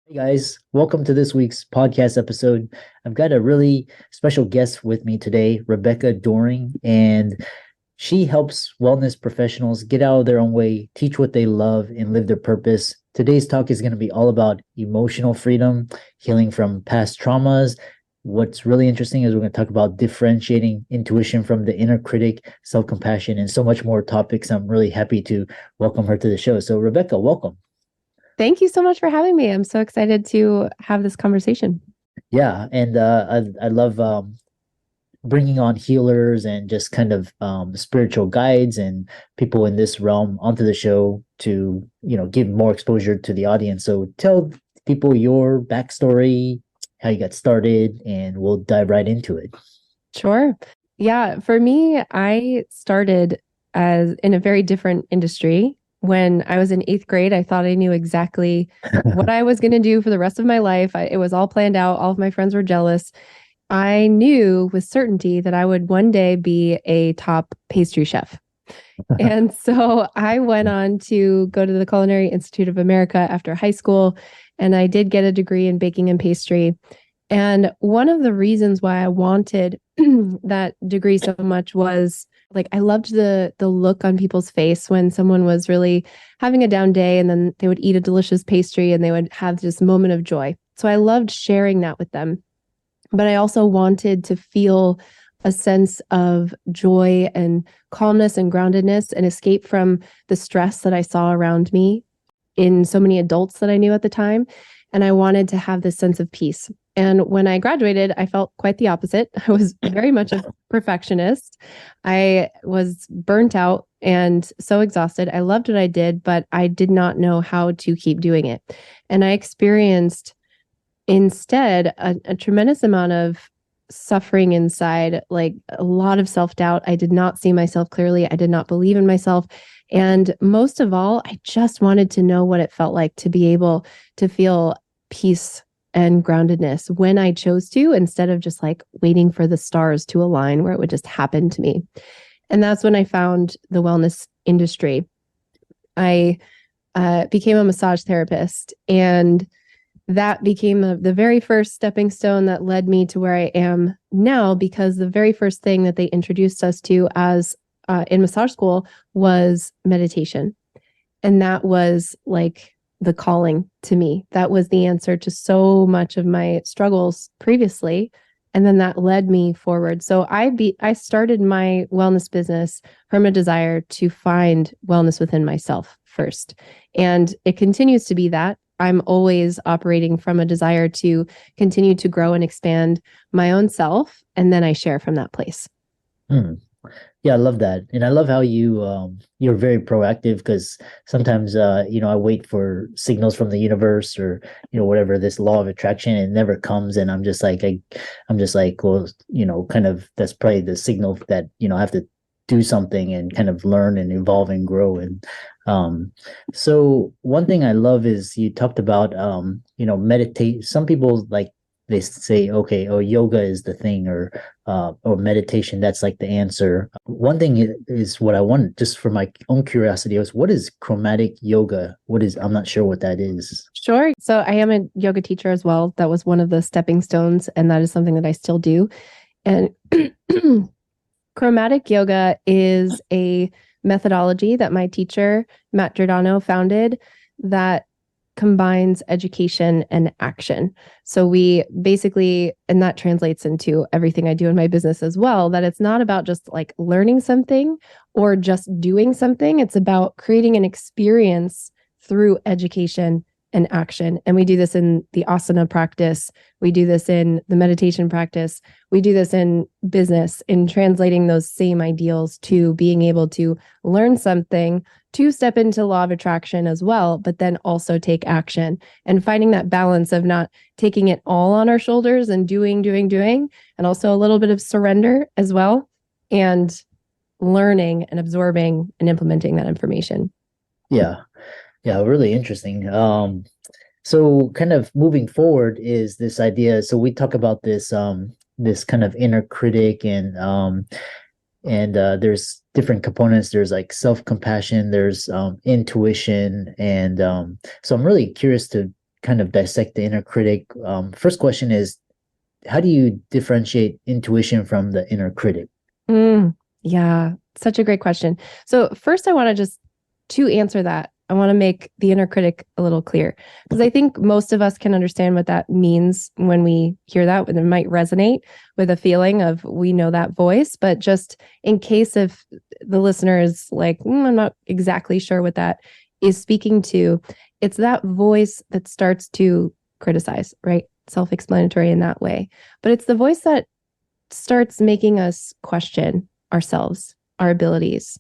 Hey guys, welcome to this week's podcast episode. I've got a really special guest with me today, Rebecca Doring, and she helps wellness professionals get out of their own way, teach what they love, and live their purpose. Today's talk is going to be all about emotional freedom, healing from past traumas. What's really interesting is we're going to talk about differentiating intuition from the inner critic, self compassion, and so much more topics. I'm really happy to welcome her to the show. So, Rebecca, welcome. Thank you so much for having me. I'm so excited to have this conversation. Yeah, and I love bringing on healers and just kind of spiritual guides and people in this realm onto the show to give more exposure to the audience. So tell people your backstory, how you got started, and we'll dive right into it. Sure. Yeah, for me, I started as in a very different industry. When I was in eighth grade, I thought I knew exactly what I was going to do for the rest of my life. It was all planned out. All of my friends were jealous. I knew with certainty that I would one day be a top pastry chef. And so I went on to go to the Culinary Institute of America after high school, and I did get a degree in baking and pastry. And one of the reasons why I wanted that degree so much was like I loved the look on people's face when someone was really having a down day and then they would eat a delicious pastry and they would have this moment of joy. So I loved sharing that with them. But I also wanted to feel a sense of joy and calmness and groundedness and escape from the stress that I saw around me in so many adults that I knew at the time. And I wanted to have this sense of peace. And when I graduated, I felt quite the opposite. I was very much a perfectionist. I was burnt out and so exhausted. I loved what I did, but I did not know how to keep doing it. And I experienced instead a tremendous amount of suffering inside, like a lot of self-doubt. I did not see myself clearly. I did not believe in myself. And most of all, I just wanted to know what it felt like to be able to feel peace and groundedness when I chose to, instead of just like waiting for the stars to align where it would just happen to me. And that's when I found the wellness industry. I became a massage therapist, and that became the very first stepping stone that led me to where I am now, because the very first thing that they introduced us to as in massage school was meditation. And that was like the calling to me. That was the answer to so much of my struggles previously. And then that led me forward. So I started my wellness business from a desire to find wellness within myself first. And it continues to be that. I'm always operating from a desire to continue to grow and expand my own self. And then I share from that place. Hmm. Yeah, I love that. And I love how you're very proactive because sometimes I wait for signals from the universe or whatever this law of attraction, and it never comes, and I'm just like, well, kind of that's probably the signal that I have to do something and kind of learn and evolve and grow. And so one thing I love is you talked about meditate. Some people like they say, okay, oh, yoga is the thing, or meditation, that's like the answer. One thing is what I want, just for my own curiosity, is what is chromatic yoga? I'm not sure what that is. Sure. So I am a yoga teacher as well. That was one of the stepping stones, and that is something that I still do. And chromatic yoga is a methodology that my teacher, Matt Giordano, founded that combines education and action. So we basically, and that translates into everything I do in my business as well, that it's not about just like learning something or just doing something. It's about creating an experience through education and action. And we do this in the asana practice. We do this in the meditation practice. We do this in business, in translating those same ideals to being able to learn something, to step into law of attraction as well, but then also take action, and finding that balance of not taking it all on our shoulders and doing, and also a little bit of surrender as well, and learning and absorbing and implementing that information. Yeah. Yeah, really interesting. So kind of moving forward is this idea. So we talk about this kind of inner critic, and there's different components. There's like self-compassion, there's intuition, and so I'm really curious to kind of dissect the inner critic. First question is, how do you differentiate intuition from the inner critic? Yeah, such a great question. So first, I want to just to answer that, I want to make the inner critic a little clear because I think most of us can understand what that means when we hear that, and it might resonate with a feeling of we know that voice. But just in case if the listener is like, I'm not exactly sure what that is speaking to, it's that voice that starts to criticize, right? Self-explanatory in that way. But it's the voice that starts making us question ourselves, our abilities.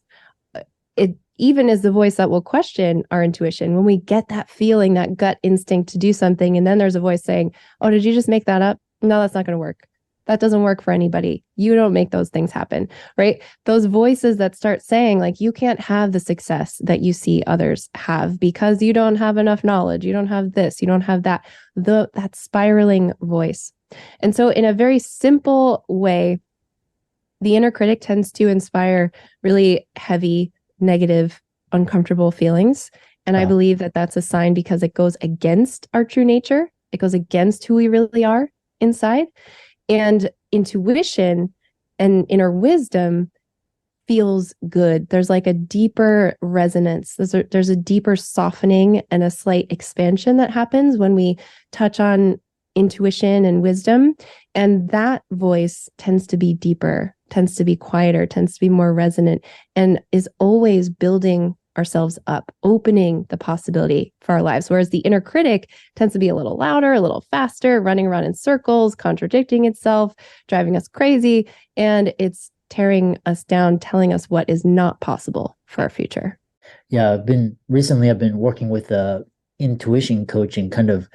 It even is the voice that will question our intuition when we get that feeling, that gut instinct to do something. And then there's a voice saying, oh, did you just make that up? No, that's not going to work. That doesn't work for anybody. You don't make those things happen, right? Those voices that start saying, like, you can't have the success that you see others have because you don't have enough knowledge. You don't have this, you don't have that. That spiraling voice. And so, in a very simple way, the inner critic tends to inspire really heavy, negative, uncomfortable feelings. And I believe that that's a sign because it goes against our true nature. It goes against who we really are inside. And intuition and inner wisdom feels good. There's like a deeper resonance. There's a deeper softening and a slight expansion that happens when we touch on intuition and wisdom. And that voice tends to be deeper, tends to be quieter, tends to be more resonant, and is always building ourselves up, opening the possibility for our lives. Whereas the inner critic tends to be a little louder, a little faster, running around in circles, contradicting itself, driving us crazy, and it's tearing us down, telling us what is not possible for our future. Yeah, I've been working with a intuition coach and kind of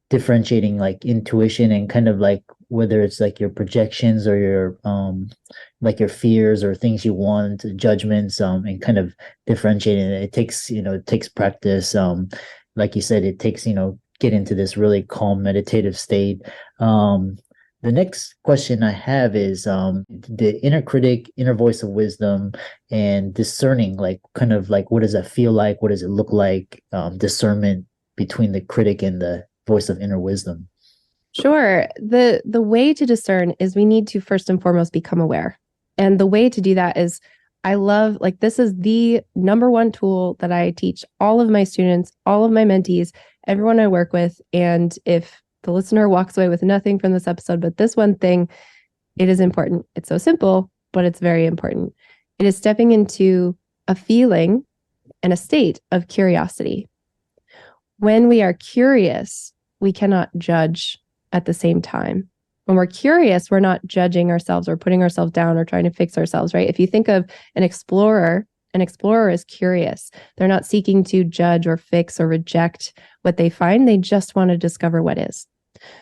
differentiating like intuition and kind of like whether it's like your projections or your like your fears or things you want, judgments, and kind of differentiating it. It takes practice. Like you said, it takes, get into this really calm meditative state. The next question I have is the inner critic, inner voice of wisdom, and discerning, like kind of like what does that feel like? What does it look like? Discernment between the critic and the voice of inner wisdom. Sure. The way to discern is we need to first and foremost become aware. And the way to do that is I love, like, this is the number one tool that I teach all of my students, all of my mentees, everyone I work with. And if the listener walks away with nothing from this episode, but this one thing, it is important. It's so simple, but it's very important. It is stepping into a feeling and a state of curiosity. When we are curious, we cannot judge at the same time. When we're curious, we're not judging ourselves or putting ourselves down or trying to fix ourselves, right? If you think of an explorer is curious. They're not seeking to judge or fix or reject what they find. They just want to discover what is.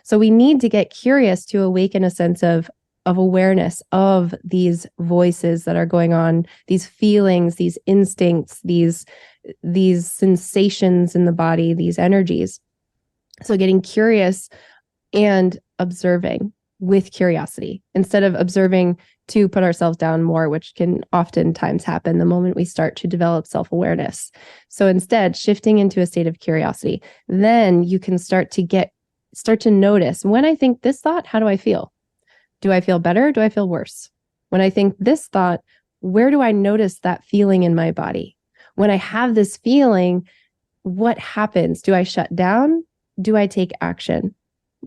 So we need to get curious to awaken a sense of awareness of these voices that are going on, these feelings, these instincts, these sensations in the body, these energies. So getting curious and observing with curiosity instead of observing to put ourselves down more, which can oftentimes happen the moment we start to develop self-awareness. So instead, shifting into a state of curiosity, then you can start to notice, when I think this thought, how do I feel? Do I feel better? Do I feel worse? When I think this thought, where do I notice that feeling in my body? When I have this feeling, what happens? Do I shut down? Do I take action?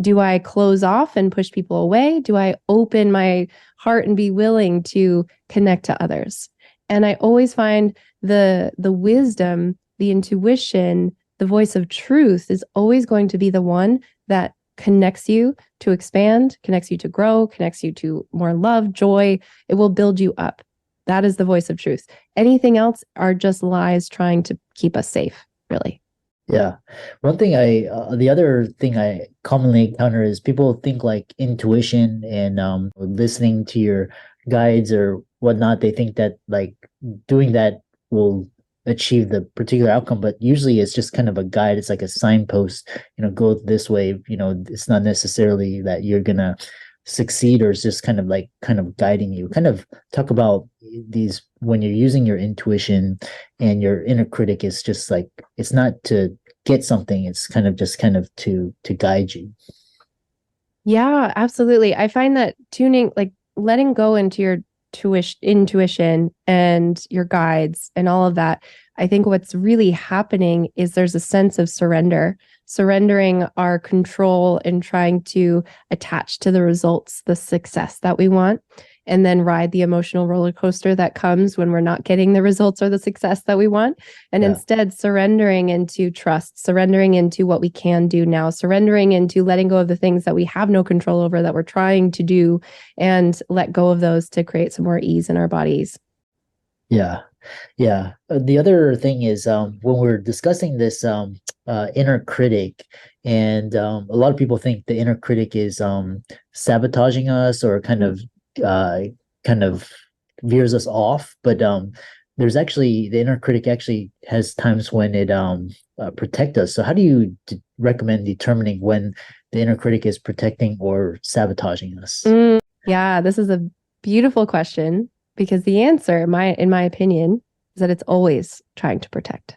Do I close off and push people away? Do I open my heart and be willing to connect to others? And I always find the wisdom, the intuition, the voice of truth is always going to be the one that connects you to expand, connects you to grow, connects you to more love, joy. It will build you up. That is the voice of truth. Anything else are just lies trying to keep us safe, really. Yeah. The other thing I commonly encounter is people think like intuition and listening to your guides or whatnot. They think that like doing that will achieve the particular outcome, but usually it's just kind of a guide. It's like a signpost, go this way. It's not necessarily that you're gonna succeed, or it's just kind of guiding you. Kind of talk about these when you're using your intuition and your inner critic is just like, it's not to get something. It's kind of just kind of to guide you. Yeah, absolutely. I find that tuning, like letting go into your intuition and your guides and all of that. I think what's really happening is there's a sense of surrender, surrendering our control and trying to attach to the results, the success that we want, and then ride the emotional roller coaster that comes when we're not getting the results or the success that we want. And Yeah. instead, surrendering into trust, surrendering into what we can do now, surrendering into letting go of the things that we have no control over that we're trying to do, and let go of those to create some more ease in our bodies. Yeah. Yeah. The other thing is when we're discussing this inner critic, and a lot of people think the inner critic is sabotaging us or uh, kind of veers us off. But there's actually the inner critic actually has times when it protect us. So how do you recommend determining when the inner critic is protecting or sabotaging us? Yeah, this is a beautiful question because the answer, in my opinion, is that it's always trying to protect.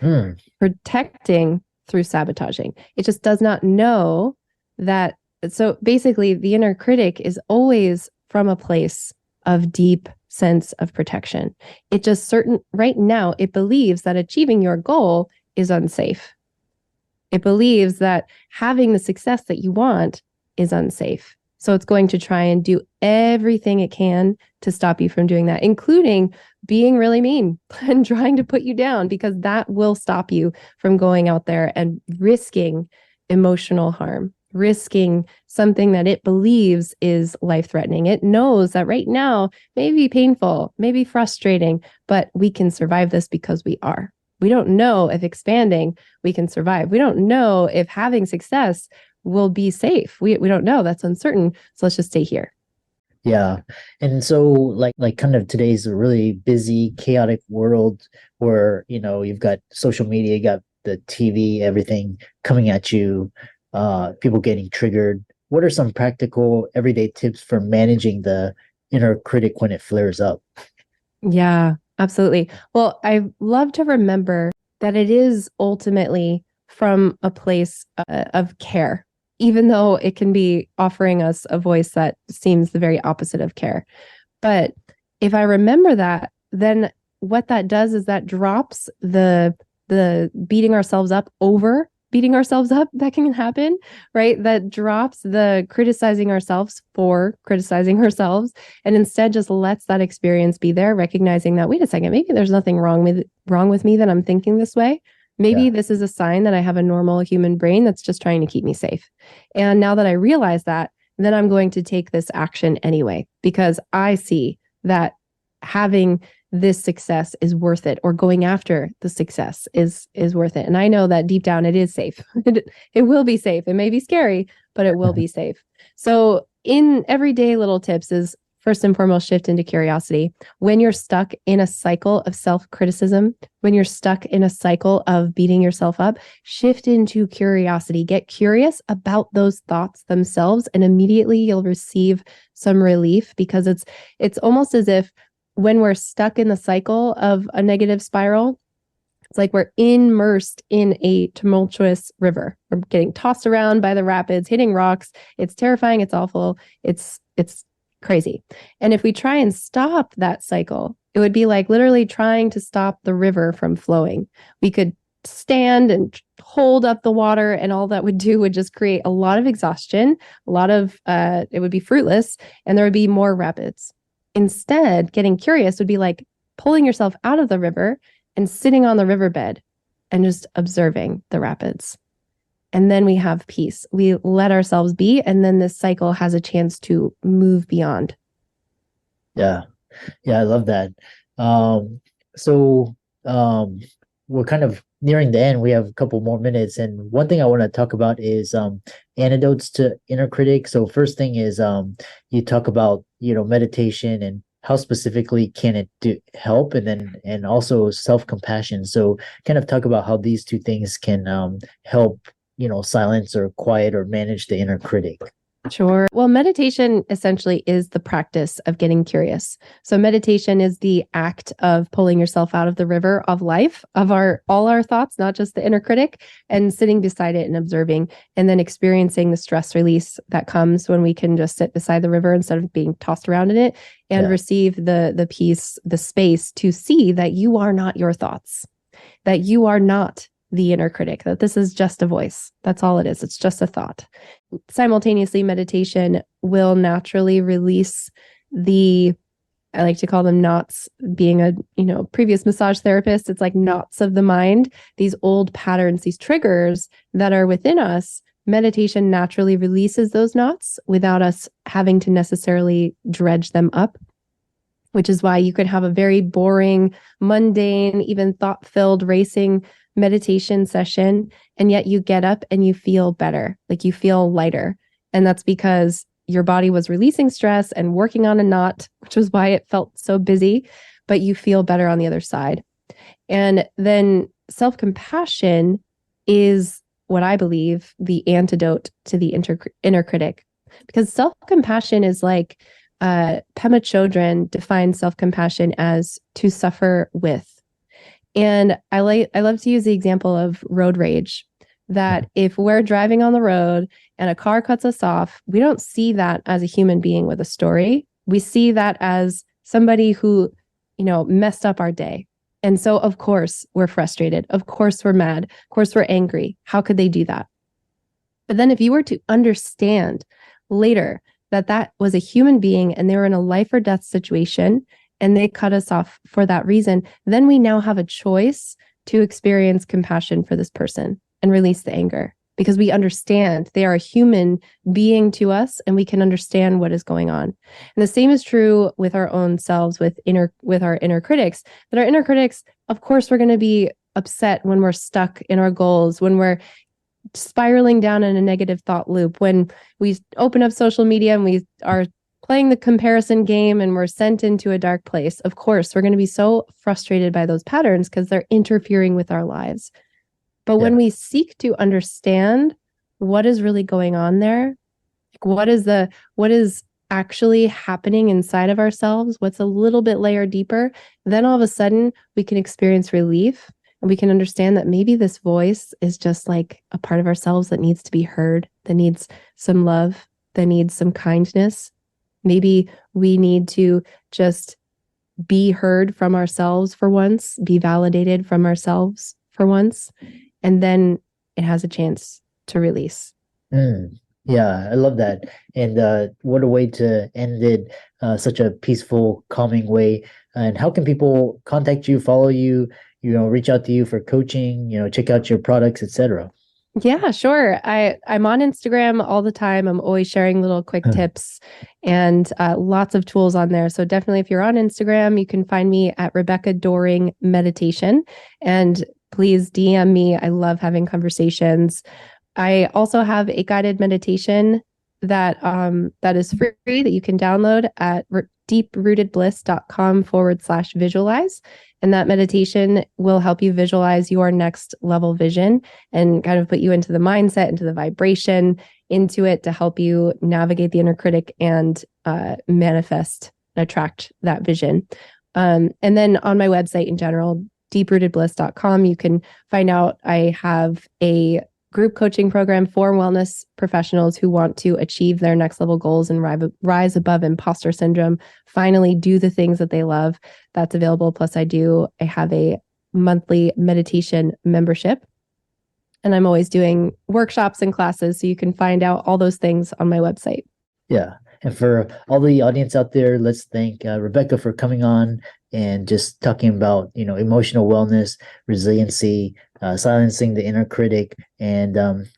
Hmm. Protecting through sabotaging. It just does not know that. So basically, the inner critic is always from a place of deep sense of protection. It just right now, it believes that achieving your goal is unsafe. It believes that having the success that you want is unsafe. So it's going to try and do everything it can to stop you from doing that, including being really mean and trying to put you down, because that will stop you from going out there and risking emotional harm, risking something that it believes is life-threatening. It knows that right now may be painful, may be frustrating, but we can survive this because we are. We don't know if expanding we can survive. We don't know if having success will be safe. We don't know. That's uncertain. So let's just stay here. Yeah. And so like kind of today's a really busy, chaotic world where, you've got social media, you got the TV, everything coming at you, people getting triggered. What are some practical everyday tips for managing the inner critic when it flares up? Yeah, absolutely. Well, I love to remember that it is ultimately from a place of care, even though it can be offering us a voice that seems the very opposite of care. But if I remember that, then what that does is that drops the beating ourselves up over beating ourselves up that can happen, right? That drops the criticizing ourselves for criticizing ourselves, and instead just lets that experience be there, recognizing that, wait a second, maybe there's nothing wrong with me that I'm thinking this way. Maybe Yeah. this is a sign that I have a normal human brain that's just trying to keep me safe. And now that I realize that, then I'm going to take this action anyway, because I see that having this success is worth it, or going after the success is worth it. And I know that deep down it is safe. It will be safe. It may be scary, but it will be safe. So in everyday little tips is, first and foremost, shift into curiosity. When you're stuck in a cycle of self-criticism, when you're stuck in a cycle of beating yourself up, shift into curiosity. Get curious about those thoughts themselves, and immediately you'll receive some relief, because it's almost as if when we're stuck in the cycle of a negative spiral, it's like we're immersed in a tumultuous river. We're getting tossed around by the rapids, hitting rocks. It's terrifying. It's awful. It's crazy. And if we try and stop that cycle, it would be like literally trying to stop the river from flowing. We could stand and hold up the water, and all that would do would just create a lot of exhaustion, a lot of it would be fruitless, and there would be more rapids. Instead, getting curious would be like pulling yourself out of the river and sitting on the riverbed and just observing the rapids. And then we have peace. We let ourselves be, and then this cycle has a chance to move beyond. Yeah. Yeah, I love that. So we're kind of nearing the end. We have a couple more minutes, and one thing I want to talk about is antidotes to inner critic. So first thing is you talk about, meditation and how specifically can it help, and then and also self-compassion. So kind of talk about how these two things can help, silence or quiet or manage the inner critic. Sure. Well, meditation essentially is the practice of getting curious. So meditation is the act of pulling yourself out of the river of life, of our all our thoughts, not just the inner critic, and sitting beside it and observing, and then experiencing the stress release that comes when we can just sit beside the river instead of being tossed around in it and Yeah. receive the peace, the space to see that you are not your thoughts, that you are not the inner critic, that this is just a voice. That's all it is. It's just a thought. Simultaneously, meditation will naturally release I like to call them knots. Being a, previous massage therapist, it's like knots of the mind, these old patterns, these triggers that are within us. Meditation naturally releases those knots without us having to necessarily dredge them up, which is why you could have a very boring, mundane, even thought-filled, racing meditation session, and yet you get up and you feel better, like you feel lighter. And that's because your body was releasing stress and working on a knot, which was why it felt so busy, but you feel better on the other side. And then self-compassion is what I believe the antidote to the inner critic, because self-compassion is like Pema Chodron defines self-compassion as to suffer with. And I love to use the example of road rage, that if we're driving on the road and a car cuts us off, we don't see that as a human being with a story. We see that as somebody who, messed up our day. And so, of course, we're frustrated. Of course, we're mad. Of course, we're angry. How could they do that? But then if you were to understand later that that was a human being and they were in a life or death situation, and they cut us off for that reason, then we now have a choice to experience compassion for this person and release the anger, because we understand they are a human being to us and we can understand what is going on. And the same is true with our own selves, with our inner critics. That our inner critics, of course, we're going to be upset when we're stuck in our goals, when we're spiraling down in a negative thought loop, when we open up social media and we are playing the comparison game and we're sent into a dark place. Of course, we're going to be so frustrated by those patterns because they're interfering with our lives. But when we seek to understand what is really going on there, like what is actually happening inside of ourselves, what's a little bit layer deeper, then all of a sudden we can experience relief, and we can understand that maybe this voice is just like a part of ourselves that needs to be heard, that needs some love, that needs some kindness. Maybe we need to just be heard from ourselves for once, be validated from ourselves for once, and then it has a chance to release. Yeah, I love that. And what a way to end it, such a peaceful, calming way. And how can people contact you, follow you, reach out to you for coaching, check out your products, etc.? Yeah, sure. I'm on Instagram all the time. I'm always sharing little quick tips and lots of tools on there. So definitely, if you're on Instagram, you can find me at Rebecca Doring Meditation, and please DM me. I love having conversations. I also have a guided meditation that is free that you can download at deeprootedbliss.com/visualize. And that meditation will help you visualize your next level vision and kind of put you into the mindset, into the vibration, into it to help you navigate the inner critic and manifest, attract that vision. And then on my website in general, deeprootedbliss.com, you can find out I have a group coaching program for wellness professionals who want to achieve their next level goals and rise above imposter syndrome, finally do the things that they love. That's available. Plus, I have a monthly meditation membership, and I'm always doing workshops and classes. So you can find out all those things on my website. Yeah. And for all the audience out there, let's thank Rebecca for coming on and just talking about, emotional wellness, resiliency, silencing the inner critic. And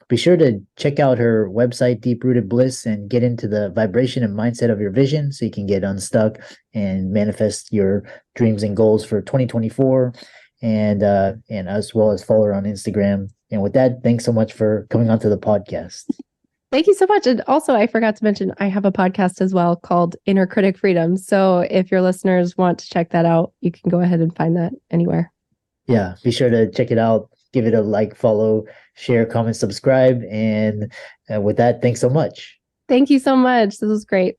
be sure to check out her website, Deep Rooted Bliss, and get into the vibration and mindset of your vision so you can get unstuck and manifest your dreams and goals for 2024. And as well as follow her on Instagram. And with that, thanks so much for coming onto the podcast. Thank you so much. And also, I forgot to mention, I have a podcast as well called Inner Critic Freedom. So if your listeners want to check that out, you can go ahead and find that anywhere. Yeah, be sure to check it out. Give it a like, follow, share, comment, subscribe. And with that, thanks so much. Thank you so much. This was great.